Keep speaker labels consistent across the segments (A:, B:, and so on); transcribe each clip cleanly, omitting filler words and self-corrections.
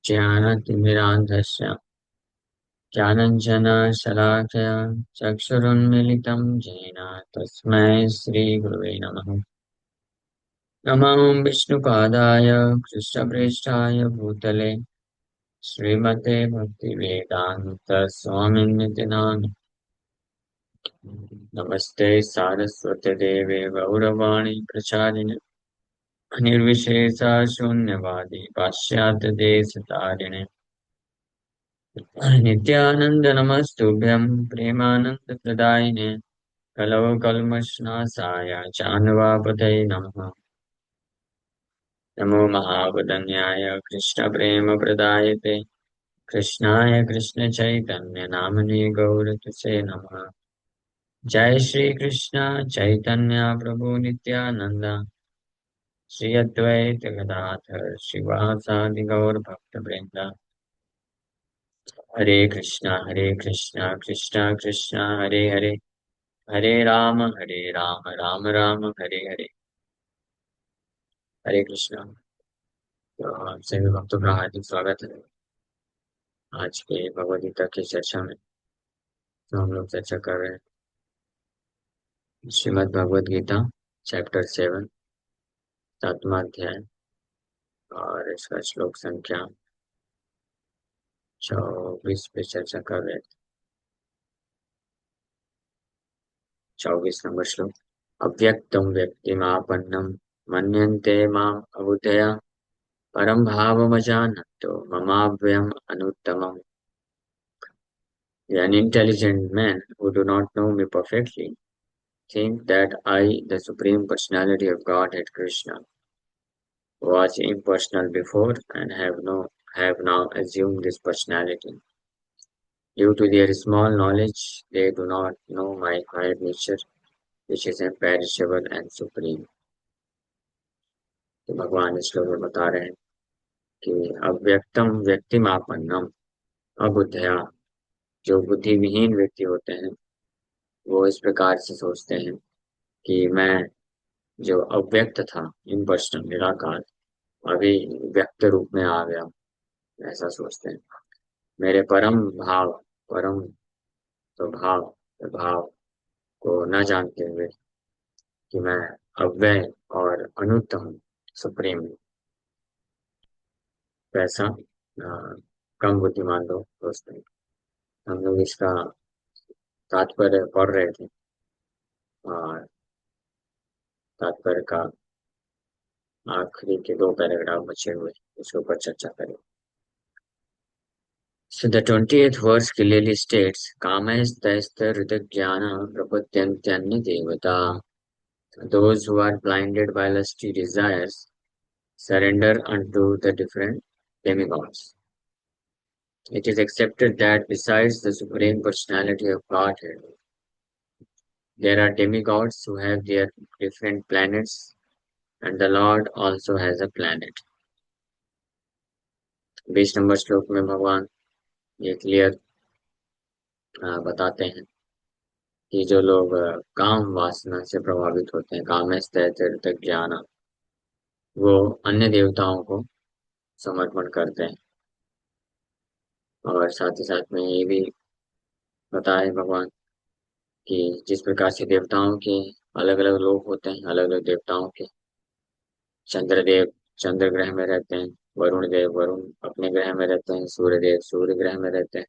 A: ज्ञानतिमिरान्धस्य ज्ञानञ्जनशलाकया चक्षुरुन्मीलितं येन तस्मै श्रीगुरुवे नमः। नमो विष्णुपादाय कृष्णप्रेष्ठाय भूतले श्रीमते भक्तिवेदान्तस्वामिनिति नामिने। नमस्ते सारस्वते देवे गौरवाणी प्रचारिणे निर्विशेषा शून्यवादी पाश्चात्यदेशतारिणे नित्यानंद नमस्तुभ्यं प्रेमानंदप्रदायिने कलौ कल्मषनाशाय चान्वापतये नमः। नमो महावदन्याय कृष्णप्रेमप्रदायते कृष्णाय कृष्णचैतन्य नामने गौरतुसे नमः। जय श्री कृष्ण चैतन्य प्रभु नित्यानंद श्री अद्वैत गदाधर श्रीवासादि गौर भक्तवृंद। हरे कृष्णा कृष्णा कृष्णा हरे हरे, हरे राम राम राम हरे हरे। हरे कृष्णा। तो आप सभी भक्तों का हार्दिक स्वागत है आज के भगवद गीता की चर्चा में। तो हम लोग चर्चा कर रहे हैं श्रीमद् भगवद गीता चैप्टर 7 सातवां अध्याय, और इसका श्लोक संख्या 24 पे चर्चा कर रहे थे। 24 नंबर श्लोक। अव्यक्तं व्यक्तिमापन्नं मन्यन्ते माम् अबुद्धया परम भावमजानन्तो ममाव्ययम् अनुत्तमम्। The unintelligent men who do not know me perfectly think that I, the Supreme Personality of Godhead Krishna, was impersonal before and have now assumed this personality. Due to their small knowledge, they do not know my higher nature, which is imperishable and supreme. तो भगवान इस श्लोक में बता रहे हैं कि अव्यक्तम व्यक्तिमापन्नम अबुद्धया, जो बुद्धिविहीन व्यक्ति होते हैं वो इस प्रकार से सोचते हैं कि मैं जो अव्यक्त था, इम्पर्सनल निराकार, अभी व्यक्त रूप में आ गया, ऐसा सोचते हैं। मेरे परम भाव, परम स्वभाव, भाव को न जानते हुए कि मैं अव्यय और अनुत्तम सुप्रीम हूँ, वैसा कम बुद्धिमान लोग सोचते हैं। हम लोग इसका तात्पर्य पढ़ रहे थे और तात्पर्य का आखिरी के 2 पैराग्राफ बचे हुए, उसके ऊपर चर्चा करें। So the 20th verse clearly states, Kamastaistaritajnana prapadyantanya devata. Those who are blinded by lusty desires surrender unto the different demigods. It is accepted that besides the Supreme Personality of Godhead, there are demigods who have their different planets, and the Lord also has a planet. 20 number श्लोक में भगवान ये clear बताते हैं कि जो लोग काम वासना से प्रभावित होते हैं, कामस्तैर्थ ज्ञान, वो अन्य देवताओं को समर्पण करते हैं। और साथ ही साथ में ये भी बताया भगवान कि जिस प्रकार से देवताओं के अलग अलग लोक होते हैं, अलग अलग देवताओं के, चंद्रदेव चंद्र ग्रह में रहते हैं, वरुण देव वरुण अपने ग्रह में रहते हैं, सूर्य देव सूर्य ग्रह में रहते हैं,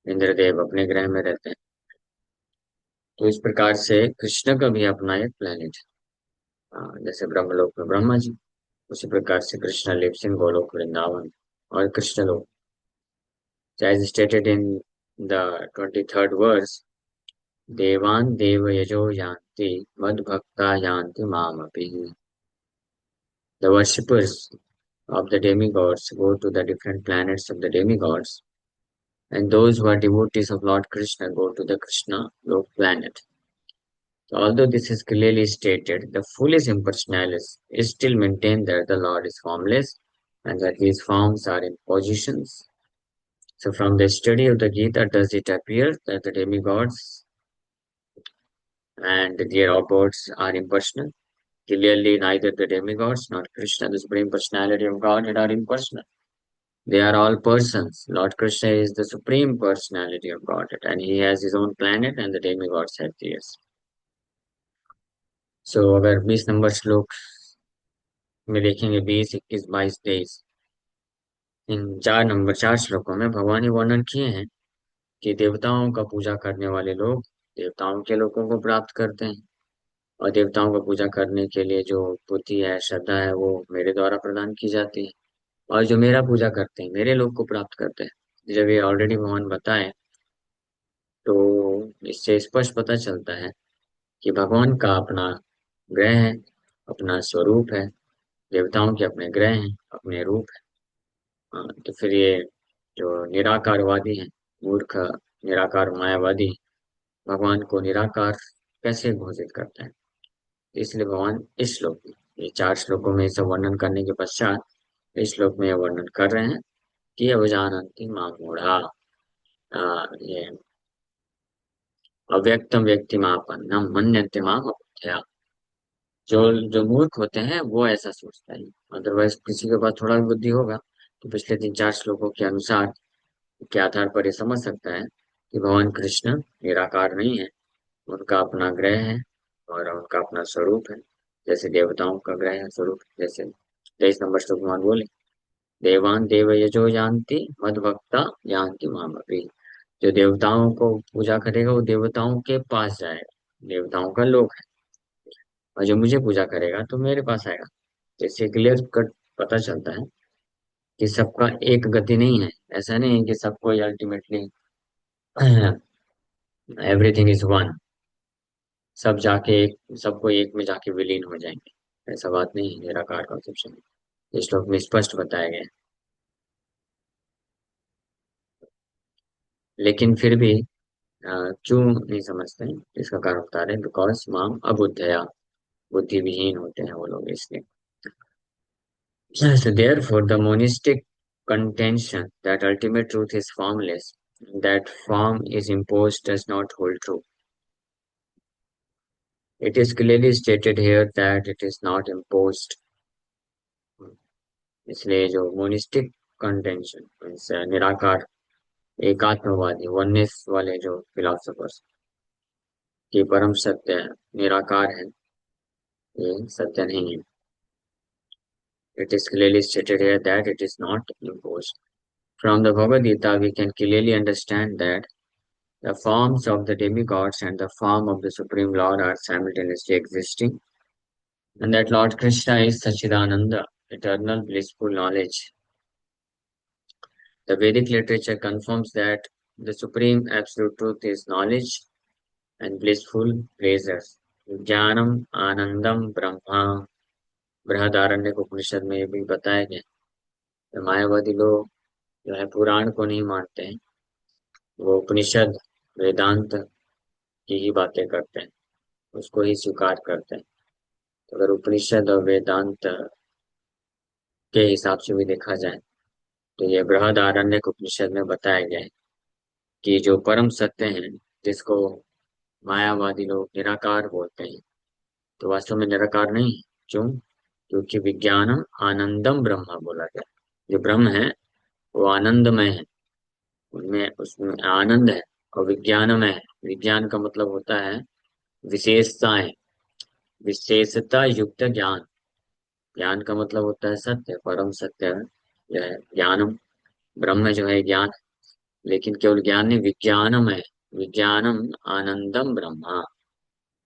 A: इंद्रदेव अपने ग्रह में रहते हैं। तो इस प्रकार से कृष्ण का भी अपना एक प्लेनेट है। जैसे ब्रह्मलोक में ब्रह्मा जी, उसी प्रकार से कृष्ण लिव्स इन गोलोक वृंदावन और कृष्ण लोक। As stated in the 23rd verse, Devan Devayajo Yanti Madbhakta Yanti Mamapi. The worshippers of the demigods go to the different planets of the demigods, and those who are devotees of Lord Krishna go to the Krishna Lok planet. So although this is clearly stated, the foolish impersonalists still maintain that the Lord is formless and that his forms are in positions. So from the study of the Gita, does it appear that the demigods and their opposites are impersonal? Clearly, neither the demigods nor Krishna, the Supreme Personality of Godhead, are impersonal. They are all persons. Lord Krishna is the supreme personality of Godhead, and he has his own planet, and the demigods have theirs. So अगर 20 number श्लोक में देखेंगे, 20, 21, 22, 23, इन 4 श्लोकों में भगवान ने वर्णन किए हैं कि देवताओं का पूजा करने वाले लोग देवताओं के लोगों को प्राप्त करते हैं, और देवताओं का पूजा करने के लिए जो बुद्धि है, श्रद्धा है, वो मेरे द्वारा प्रदान की जाती है। और जो मेरा पूजा करते हैं, मेरे लोग को प्राप्त करते हैं। जब ये ऑलरेडी भगवान बताए, तो इससे स्पष्ट पता चलता है कि भगवान का अपना ग्रह है, अपना स्वरूप है। देवताओं के अपने ग्रह हैं, अपने रूप है। हाँ, तो फिर ये जो निराकारवादी है, मूर्ख निराकार मायावादी, भगवान को निराकार कैसे घोषित करते हैं? इसलिए भगवान इस श्लोक में, ये 4 श्लोकों में सब वर्णन करने के पश्चात इस श्लोक में यह वर्णन कर रहे हैं कि अवजानन्ति मां मूढ़ा, ये अव्यक्तम व्यक्तिमापन्नम मन्यन्ते माम अबुद्धया। जो जो मूर्ख होते हैं वो ऐसा सोचता है। अदरवाइज किसी के पास थोड़ा भी बुद्धि होगा तो पिछले 3-4 श्लोकों के अनुसार के आधार पर ये समझ सकता है कि भगवान कृष्ण निराकार नहीं है, उनका अपना ग्रह है और उनका अपना स्वरूप है। जैसे देवताओं का ग्रह है, स्वरूप है। जैसे 23 नंबर श्लोक भगवान बोले, देवान देव यजो जानती मद भक्ता जानती मामपि। जो देवताओं को पूजा करेगा वो देवताओं के पास जाएगा, देवताओं का लोक है। और जो मुझे पूजा करेगा तो मेरे पास आएगा। तो इससे क्लियर कट पता चलता है कि सबका एक गति नहीं है। ऐसा नहीं है कि सबको अल्टीमेटली एवरीथिंग इज वन, सब जाके एक, सबको एक में जाके विलीन हो जाएंगे। ऐसा बात नहीं है, निराकार कॉन्सेप्शन इस श्लोक में स्पष्ट बताया गया है। लेकिन फिर भी क्यों नहीं समझते हैं, इसका कारण बता रहे हैं, बिकॉज माम अबुद्धया, बुद्धि विहीन होते हैं वो लोग, इसलिए। So therefore, the monistic contention that ultimate truth is formless, that form is imposed, does not hold true. It is clearly stated here that it is not imposed. इसलिए जो मोनिस्टिक कंटेंशन, निराकार एकात्मवादी वननेस वाले जो philosophers की परम सत्य निराकार है, ये सत्य नहीं है। It is clearly stated here that it is not imposed. From the Bhagavad Gita, we can clearly understand that the forms of the demigods and the form of the Supreme Lord are simultaneously existing, and that Lord Krishna is Sachidananda, eternal blissful knowledge. The Vedic literature confirms that the Supreme Absolute Truth is knowledge and blissful pleasures. Jnanam Anandam Brahma, Brihadaranyaka Upanishad में ये भी बताया गया। तो मायावादी लोग जो है पुराण को नहीं मानते हैं, वो उपनिषद वेदांत की ही बातें करते हैं, उसको ही स्वीकार करते हैं। तो अगर उपनिषद और वेदांत के हिसाब से भी देखा जाए, तो ये बृहदारण्यक उपनिषद में बताया गया है कि जो परम सत्य है, जिसको मायावादी लोग निराकार बोलते हैं, तो वास्तव में निराकार नहीं है। क्यों? क्योंकि विज्ञानम आनंदम ब्रह्म बोला गया। जो ब्रह्म है वो आनंदमय है, उनमें उसमें आनंद है, और विज्ञानमय है। विज्ञान का मतलब होता है विशेषताएं, विशेषता युक्त ज्ञान। ज्ञान का मतलब होता है सत्य, परम सत्य जो है ज्ञानम। ब्रह्म जो है ज्ञान, लेकिन केवल ज्ञान नहीं, विज्ञानम है। विज्ञानम आनंदम ब्रह्मा।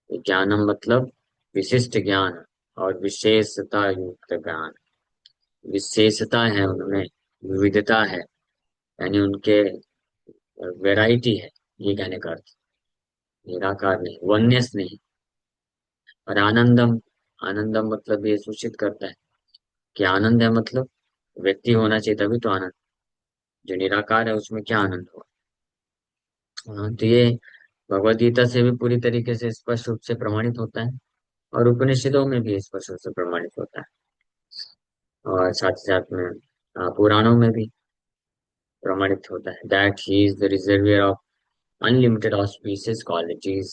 A: विज्ञानम मतलब विशिष्ट ज्ञान और विशेषता युक्त ज्ञान। विशेषता है उनमें, विविधता है, यानी उनके वैरायटी है, ये कहने का अर्थ। निराकार नहीं, वननेस नहीं। और आनंदम, आनंदम मतलब ये सूचित करता है कि आनंद है, मतलब व्यक्ति होना चाहिए तभी तो आनंद। जो निराकार है उसमें क्या आनंद होगा? हाँ, तो ये भगवद गीता से भी पूरी तरीके से स्पष्ट रूप से प्रमाणित होता है, और उपनिषदों में भी स्पष्ट रूप से प्रमाणित होता है, और साथ ही साथ में पुराणों में भी प्रमाणित होता है that he is the reservoir of unlimited auspicious qualities,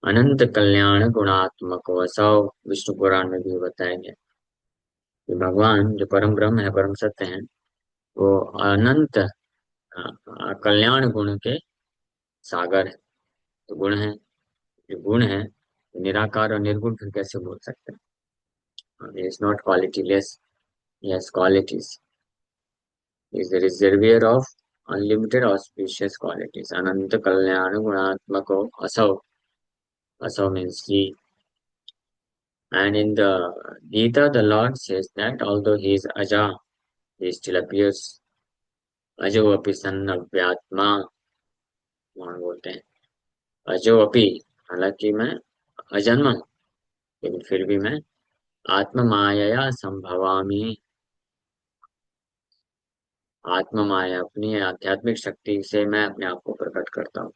A: अनंत कल्याण गुणात्मक वसव। विष्णु पुराण में भी बताया गया कि भगवान जो परम ब्रह्म है, परम सत्य है, वो अनंत कल्याण गुण के सागर है। तो गुण है, जो गुण है निराकार और निर्गुण फिर कैसे बोल सकते हैं? Is not qualityless, yes qualities, is the reservoir of unlimited auspicious qualities, अनंत कल्याण गुणात्मक असौ, असौ means he. And in the Gita, the Lord says that although he is Aja, he still appears अजो अपि सन् अव्यात्मा, वहां बोलते हैं अजो अपि, हालांकि मैं अजन्मा हूँ, लेकिन फिर भी मैं आत्म माया संभवामी, आत्म माया अपनी आध्यात्मिक शक्ति से मैं अपने आप को प्रकट करता हूँ।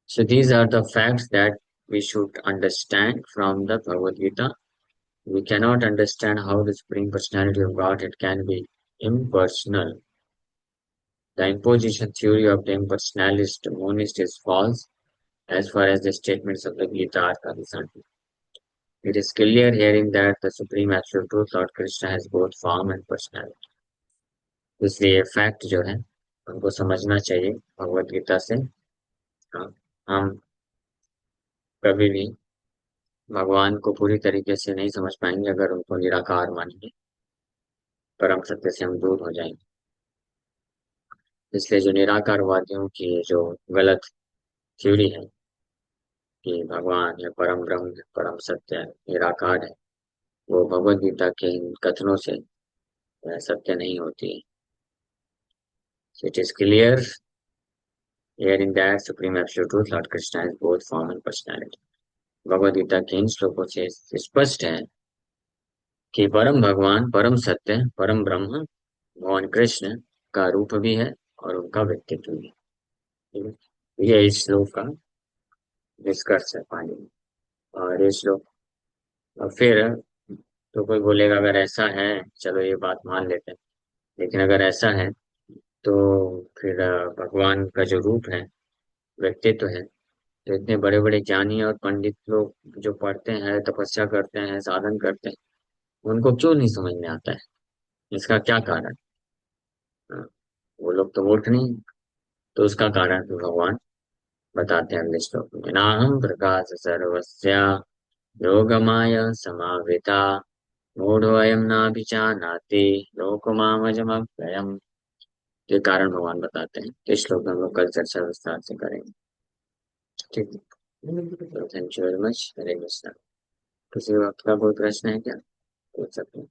A: So these are the facts that we should understand from the Bhagavad Gita. We cannot understand how the Supreme Personality of Godhead can be impersonal. The imposition theory of the impersonalist monist is false as far as the statements of the Gita are concerned. It is clear hearing that the Supreme Absolute Truth, Lord Krishna, has both form and personality. इसलिए fact जो है हमको समझना चाहिए भगवत गीता से। हाँ, हम कभी भी भगवान को पूरी तरीके से नहीं समझ पाएंगे अगर उनको निराकार मानेंगे, परम सत्य से हम दूर हो जाएंगे। इसलिए जो निराकारवादियों की जो गलत थ्योरी है कि भगवान या परम ब्रह्म है, परम सत्य है, निराकार है, वो भगवत गीता के इन कथनों से सत्य नहीं होती है। So it is clear hearing that Supreme Absolute Truth, Lord Krishna, has both form and personality. Bhagavad Gita के इन श्लोकों से स्पष्ट है कि परम भगवान, परम सत्य, परम ब्रह्म भगवान कृष्ण का रूप भी है और उनका व्यक्तित्व भी है। ठीक है? ये इस श्लोक का निष्कर्ष है पानी में। और ये श्लोक, और फिर तो कोई बोलेगा अगर ऐसा है, चलो ये बात मान लेते हैं, लेकिन अगर ऐसा है तो फिर भगवान का जो रूप है, व्यक्तित्व है, तो इतने बड़े बड़े ज्ञानी और पंडित लोग जो पढ़ते हैं, तपस्या करते हैं, साधन करते हैं, उनको क्यों नहीं समझ में आता है? इसका क्या कारण? हाँ, वो लोग तो मूर्ख नहीं, तो उसका कारण भी भगवान बताते हैं अगले श्लोक में। नाहम प्रकाश सर्वस्या योगमाया समावृता मूढ़ोऽयं नाभिजानाति लोकमामजमव्ययम्। ये कारण भगवान बताते हैं। इस श्लोक में हम लोग कल चर्चा विस्तार से करेंगे। ठीक है, थैंक यू वेरी मच। हरे कृष्णा। किसी वक्त का कोई प्रश्न है क्या? पूछ सकते हैं।